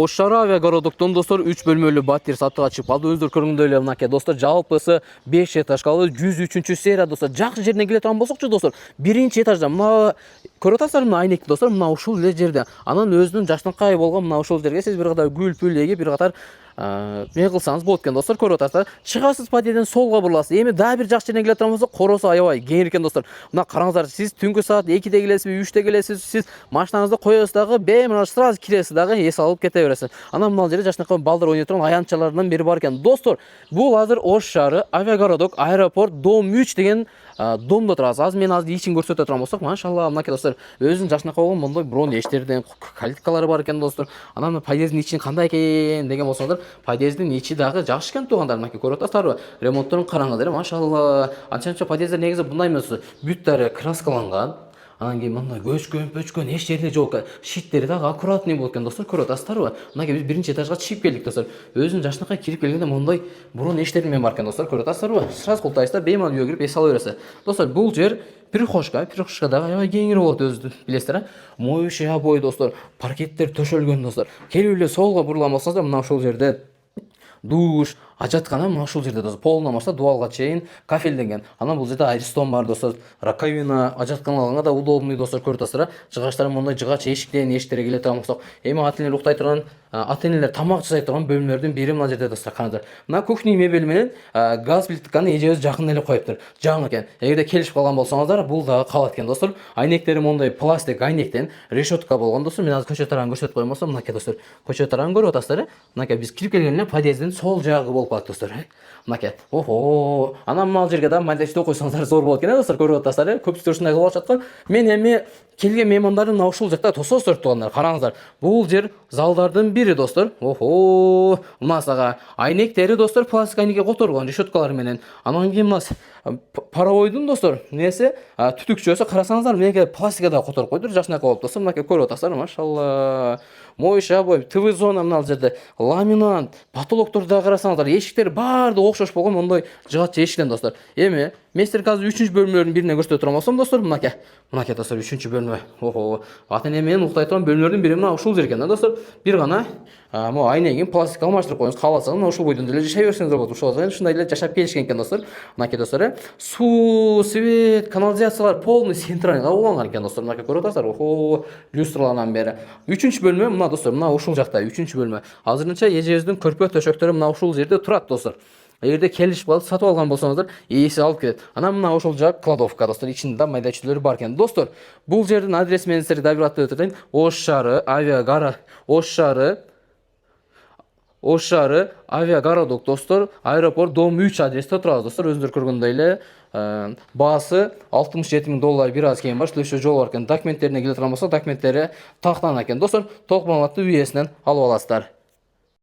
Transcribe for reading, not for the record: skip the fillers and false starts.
Ош шаары авиагородоктон достор 3 бөлмөлүү батир сатууга чыгып калды. Өздөрү көргөндөй эле мынакей достор, жалпысы 5 этаждагы 103 серия достор. Жакшы жерине келе турган болсокчу достор, 1-этажда мына көрүп атасыздар, мына айнекти достор, мына ушул эле жерде. Анан өзүнүн жакшынакай болгон мына ушул жерге сиз бир катар гүл пүл эгип, бир катар не кылсаңыз болот экен достор, көрүп атасыздар. Чыгасыз подъезден солго буруласыз. Эми дагы бир жакшы жерине келе турган болсо, коросу аябай кең экен достор. Мына караңыздар, сиз түнкү саат 2-де келесизби, 3-те келесизби, сиз машинаңызды коесуз дагы, беймарал сразу киресиз дагы, эс алып кете бересиз. Анан мына жерде жакшынакай балдар ойной турган аянтчалардан бири бар экен. Достор, бул азыр Ош шаары авиагородок аэропорт дом 3 деген домдо турабыз. Азыр мен ичин көрсөтө турган болсок, машалла, мынакей достор, өзүнүн жакшынакай болгон мондой брон эштерден калиткалары бар экен достор. Анан подъездин ичин кандай экен деген болсоңуздар, подъездин ичи дагы жакшы экен туугандар, мынакей көрүп атасыздарбы? Ремонтторун караңыздар, машалла. Анча подъездер негизи мындай эмес, бүт дары краскаланган. Анан кийин мындай көчкөн эч жерде жок. Шиттери дагы аккуратный болот экен достор, көрүп атасыздарбы? Мынакей биз 1-этажга чыгып келдик достор. Өзүнүн жакшынакай кирип келгенде мондай брон эштердин менен бар экен достор, көрүп атасыздарбы? Сразу култайсыздар, бейман үйгө кирип эс ала бересиз. Достор, бул жер Прихожка дагы аябай кеңири болот, өзү билесиздер, моющий обой достор, паркеттер төшөлгөн достор. Келип эле солго бурулган болсоңуздар, мына ушул жерде душ, ажаткана мына ушул жерде достор, полный болмаса дуалга чейин кафелденген. Анан бул жерде айрстон бар достор, раковина, ажатканаларга да удобный достор, көрүп атасыздар. Жыгачтар мондай жыгач эшиктен эштерге келе турган болсок, эми ата-энелер уктай турган, ата-энелер тамак жасай турган бөлмөлөрдүн бири мына жерде достор, караңыздар. Мына кухня мебель менен газ плитканы эжебиз жакын эле коюптур. Жаңы экен. Эгерде келишип калган болсоңуздар, бул дагы калат экен достор. Айнектери мондай пластик айнектен решетка болгон достор. Мен азыр көчө тарабын көрсөтүп коюм болсом, мынакей достор, көчө тарабын көрүп атасыздар. Мынакей биз кирип келгенде подъездин сол жагы болуп калат достор. Мынакей. Охо. Анан мына жерге да майдачтуу койсоңуздар зор болот экен достор, көрүп атасыздар. Көпчүлүк ушундай кылып атышаткан. Мен эми келген меймандарды мына ушул жакта тососуздар туугандар. Караңыздар. Бул жер залдардын бири достор. Охо. Мына сага айнектери достор пластик айнекке которгон решеткалар менен. Анан кийин мына паровойдун достор несі түтүкчөсү карасаңыздар, менеке пластикке да которуп койдур, жакшынакай болуп достор. Мынакей көрүп атасыздар, машалла. Моющий обой, ТВ зона мына жерде, ламинат, потолокторду да карасаңыздар, эшиктер баардыгы окшош болгон мондай жыгаччы эшиктен достор. Эми мен силерге азыр 3-чү бөлмөлөрдүн бирине көрсөтө турган болсом достор, мынакей достор 3-чү бөлмө. Охо, ата-эне менен уктай турган бөлмөлөрдүн бири мына ушул жер экен да достор. Бир гана могу айнегин пластикка алмаштырып коюңуз, кааласаңыз мына ушул бойдон деле жашай берсеңиздер болот. Ушундай эле жашап келишкен экен достор. Мынакей достор, суу, свет, канализациялар полный центральга уланган экен достор. Мынакей көрүп атасыздар. Охо, люстралардан бери. 3-чү бөлмө мына достор, мына ушул жакта 3-чү бөлмө. Азырынча эжебиздин көрпө төшөктөрү мына ушул жерде турат достор. Эгерде келишип калып сатып алган болсоңуздар, ээси алып кетет. Анан мына ошол жак кладовка достор, ичинде майда чүйдөлөр бар экен. Достор, бул жердин адреси менен силерге дагы бир аттап өтөйүн. Ош шаары авиагородок достор, аэропорт дом 3 адресте турабыз достор. Өзүңөр көргөндөй эле баасы $67,000 бир аз кийин бар, шлөшө жол бар экен. Документтерине келе турган болсо, документтери тактан экен достор. Толук маалыматты үйесинен алып аласыздар.